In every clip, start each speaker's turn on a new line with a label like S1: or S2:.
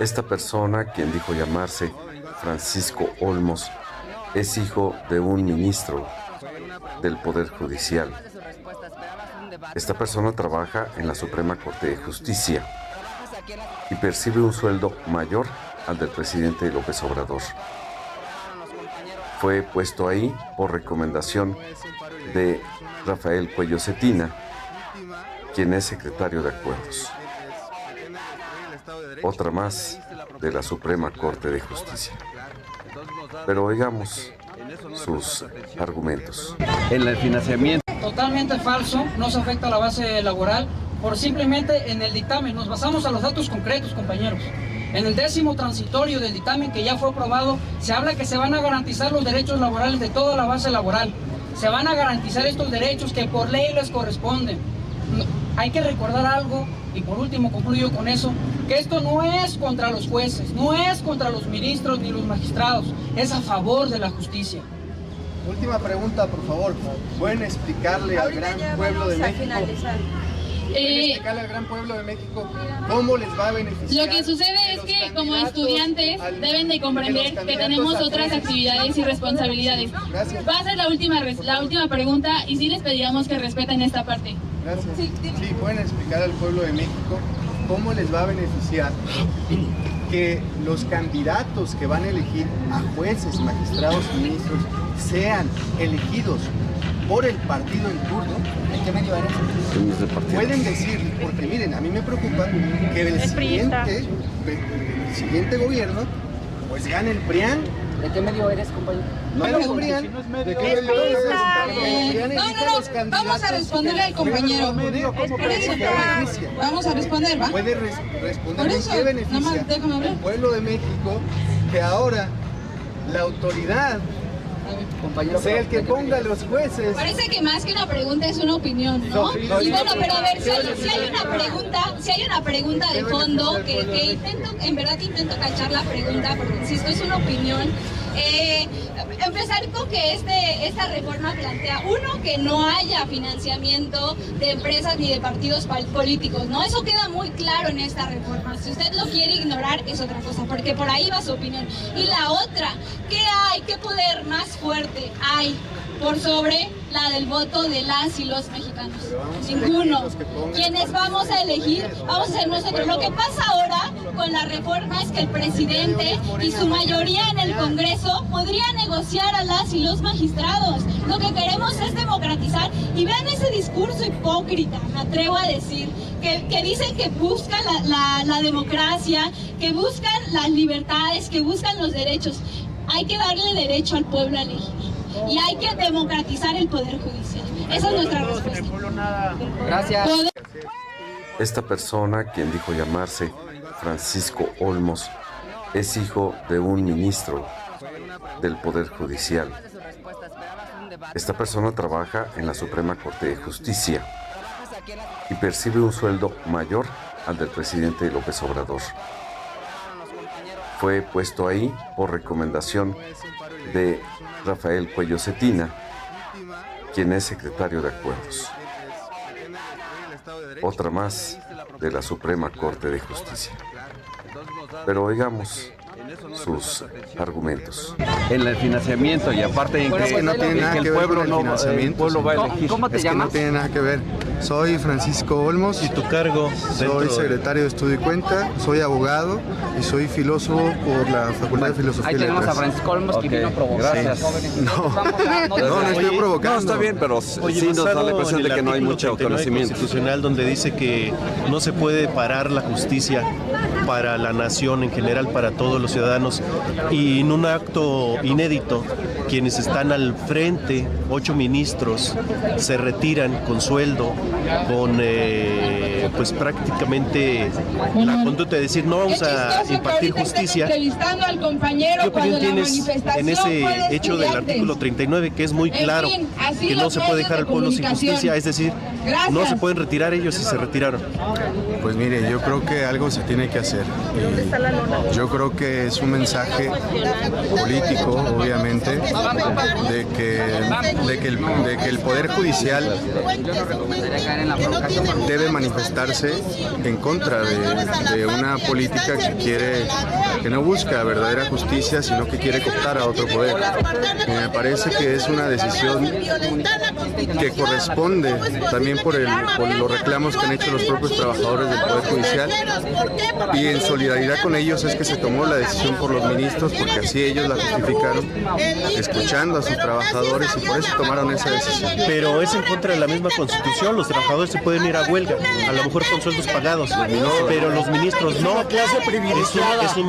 S1: Esta persona, quien dijo llamarse Francisco Olmos, es hijo de un ministro del Poder Judicial. Esta persona trabaja en la Suprema Corte de Justicia y percibe un sueldo mayor al del presidente López Obrador. Fue puesto ahí por recomendación de Rafael Cuello Cetina, quien es secretario de Acuerdos. Otra más de la Suprema Corte de Justicia. Pero oigamos sus argumentos.
S2: En el financiamiento.
S3: Totalmente falso, no se afecta a la base laboral, por simplemente en el dictamen, nos basamos a los datos concretos, compañeros. En el 10º transitorio del dictamen que ya fue aprobado, se habla que se van a garantizar los derechos laborales de toda la base laboral. Se van a garantizar estos derechos que por ley les corresponden. Hay que recordar algo, y por último concluyo con eso, que esto no es contra los jueces, no es contra los ministros ni los magistrados, es a favor de la justicia.
S4: Última pregunta, por favor. ¿Pueden explicarle al gran pueblo de México? ¿Pueden explicarle al gran pueblo de México cómo les va a beneficiar?
S5: Lo que sucede es que como estudiantes deben de comprender que tenemos otras actividades y responsabilidades.
S4: Gracias.
S5: Va a ser la última pregunta y sí les pediríamos que respeten esta parte.
S4: Gracias. Sí, pueden explicar al pueblo de México cómo les va a beneficiar que los candidatos que van a elegir a jueces, magistrados y ministros sean elegidos por el partido en turno. ¿En qué medio eres? Pueden decir, porque miren, a mí me preocupa que el siguiente gobierno pues gane el PRIAN.
S3: ¿De qué medio eres, compañero?
S4: No, PRIAN. ¿De qué medio eres?
S6: No, vamos a responderle al compañero. Vamos a responder, ¿va?
S4: Puede responder en qué beneficia al pueblo de México que ahora la autoridad sea el que ponga a los jueces.
S5: Parece que más que una pregunta es una opinión, ¿no? Y bueno, pero a ver, si hay una pregunta de fondo que intento cachar la pregunta, porque insisto, es una opinión. Empezar con que esta reforma plantea, uno, que no haya financiamiento de empresas ni de partidos políticos, ¿no? Eso queda muy claro en esta reforma. Si usted lo quiere ignorar, es otra cosa, porque por ahí va su opinión. Y la otra, ¿qué poder más fuerte hay por sobre la del voto de las y los mexicanos? Ninguno. Quienes vamos a elegir, vamos a ser nosotros. Lo que pasa ahora con la reforma es que el presidente y su mayoría en el Congreso podría negociar a las y los magistrados. Lo que queremos es democratizar. Y vean ese discurso hipócrita, me atrevo a decir, que dicen que buscan la democracia, que buscan las libertades, que buscan los derechos. Hay que darle derecho al pueblo a elegir. Y hay que democratizar el Poder Judicial. Esa es nuestra respuesta.
S3: Gracias.
S1: Esta persona, quien dijo llamarse Francisco Olmos, es hijo de un ministro del Poder Judicial. Esta persona trabaja en la Suprema Corte de Justicia y percibe un sueldo mayor al del presidente López Obrador. Fue puesto ahí por recomendación de Rafael Cuello Cetina, quien es secretario de Acuerdos. Otra más de la Suprema Corte de Justicia. Pero oigamos sus argumentos.
S2: En el financiamiento y aparte en
S4: que no tiene nada que ver con el financiamiento.
S2: El pueblo va a elegir.
S3: ¿Cómo te llamas?
S4: No tiene nada que ver. Soy Francisco Olmos.
S7: ¿Y tu cargo?
S4: Soy secretario de Estudio y Cuenta, soy abogado y soy filósofo por la Facultad de Filosofía y Letras.
S3: Ahí tenemos a Francisco Olmos, que vino a provocar.
S2: Gracias.
S4: No estoy provocando.
S1: No, está bien, pero sí nos da la impresión de que no hay mucho conocimiento
S7: constitucional, donde dice que no se puede parar la justicia para la nación en general, para todos los ciudadanos, y en un acto inédito, quienes están al frente, 8 ministros, se retiran con sueldo, con pues prácticamente la conducta de decir no vamos a impartir justicia. ¿Qué opinión tienes en ese hecho del artículo 39, que es muy claro, que no se puede dejar al pueblo sin justicia? Es decir, no se pueden retirar ellos y se retiraron.
S4: Pues mire, yo creo que algo se tiene que hacer. Yo creo que es un mensaje político, obviamente, de que de que el Poder Judicial debe manifestarse en contra de una política que no busca verdadera justicia, sino que quiere cooptar a otro poder. Y me parece que es una decisión que corresponde también por los reclamos que han hecho los propios trabajadores del Poder Judicial, y en solidaridad con ellos es que se tomó la decisión por los ministros, porque así ellos la justificaron, escuchando a sus trabajadores, y por eso tomaron esa decisión.
S7: Pero es en contra de la misma Constitución. Los trabajadores se pueden ir a huelga, a lo mejor con sueldos pagados, pero los ministros no. Es un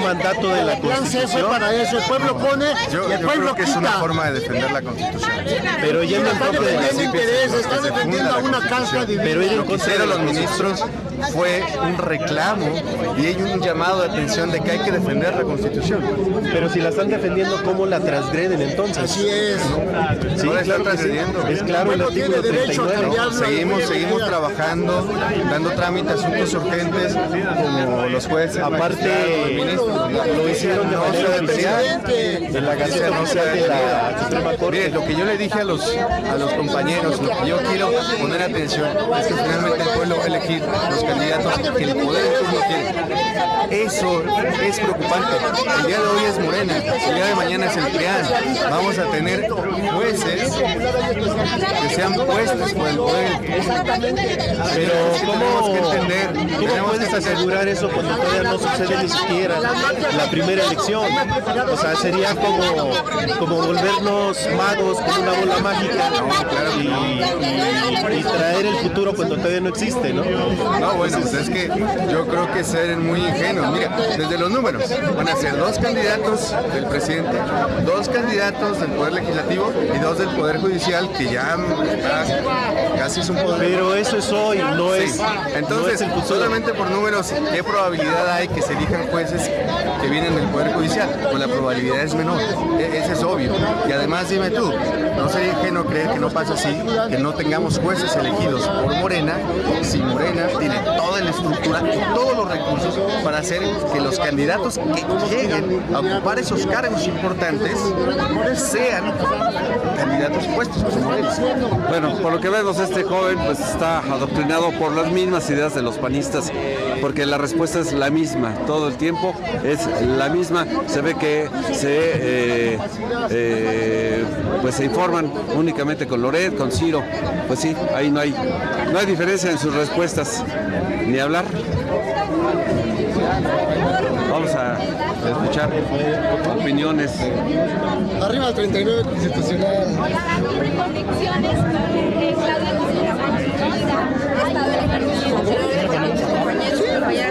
S7: mandato de la Constitución.
S8: Para eso el pueblo pone
S4: yo creo que es una forma de defender la Constitución.
S7: Pero ella no
S8: está defendiendo intereses, está defendiendo a una casta divina.
S7: Pero
S4: lo que hicieron los ministros fue un reclamo y hay un llamado de atención de que hay que defender la Constitución.
S7: Pero si la están defendiendo, ¿cómo la transgreden entonces?
S8: Así es.
S7: Sí,
S4: No la
S7: claro
S4: están transgrediendo.
S7: Es claro el artículo 39.
S4: Seguimos trabajando, dando trámite a asuntos urgentes como los jueces.
S7: Aparte, lo hicieron de manera oficial en la Gaceta Oficial de la Suprema Corte.
S4: Mire, lo que yo le dije a los compañeros, lo que yo quiero poner atención es que finalmente el pueblo va a elegir los candidatos que el poder en turno quiere. Eso es preocupante. El día de hoy es Morena, el día de mañana es el PRIAN. Vamos a tener jueces que sean puestos por el poder.
S7: Pero
S4: ¿cómo
S7: puedes asegurar eso cuando todavía no sucede ni siquiera la primera elección? O sea, sería como volvernos magos con una bola mágica y traer el futuro cuando todavía no existe, ¿no?
S4: No, bueno, pues es que yo creo que ser muy ingenuo. Mira, desde los números van a ser 2 candidatos del presidente, 2 candidatos del Poder Legislativo y 2 del Poder Judicial, que ya casi es un poder.
S7: Pero eso es hoy, no es.
S4: Entonces,
S7: no es el
S4: solamente por números, ¿qué probabilidad hay que se elijan jueces que vienen del Poder Judicial? Pues la probabilidad es menor, ese es obvio. Y además, dime tú, no sería ingenuo creer que no pasa así, que no tengamos jueces elegidos por Morena, si Morena tiene toda la estructura y todos los recursos para hacer que los candidatos que lleguen a ocupar esos cargos importantes sean candidatos puestos por Morena.
S1: Bueno, por lo que vemos, este joven pues está adoctrinado por las mismas ideas de los panistas, porque la respuesta es la misma, todo el tiempo es la misma. Se ve que se informan únicamente con Loret, con Ciro. Pues sí, ahí no hay diferencia en sus respuestas, ni hablar. Vamos a escuchar opiniones.
S8: Arriba el 39 constitucional.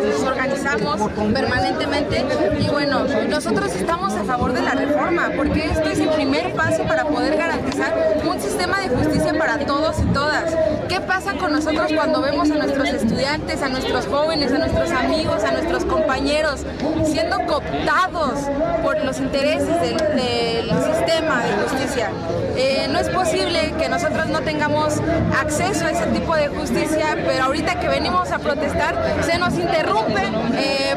S6: Nos organizamos permanentemente y bueno, nosotros estamos a favor de la reforma porque esto es el primer paso para poder garantizar un sistema de justicia para todos y todas. ¿Qué pasa con nosotros cuando vemos a nuestros estudiantes, a nuestros jóvenes, a nuestros amigos, a nuestros compañeros siendo cooptados por los intereses del sistema de justicia? No es posible que nosotros no tengamos acceso a ese tipo de justicia, pero ahorita que venimos a protestar se nos interrumpe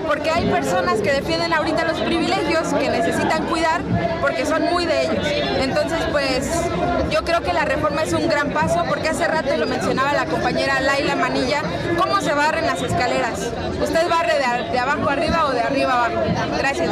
S6: porque hay personas que defienden ahorita los privilegios que necesitan cuidar porque son muy de ellos. Entonces, pues yo creo que la reforma es un gran paso porque hace rato lo mencionaba la compañera Laila Manilla, cómo se barren las escaleras. ¿Usted barre de abajo arriba o de arriba abajo? Gracias.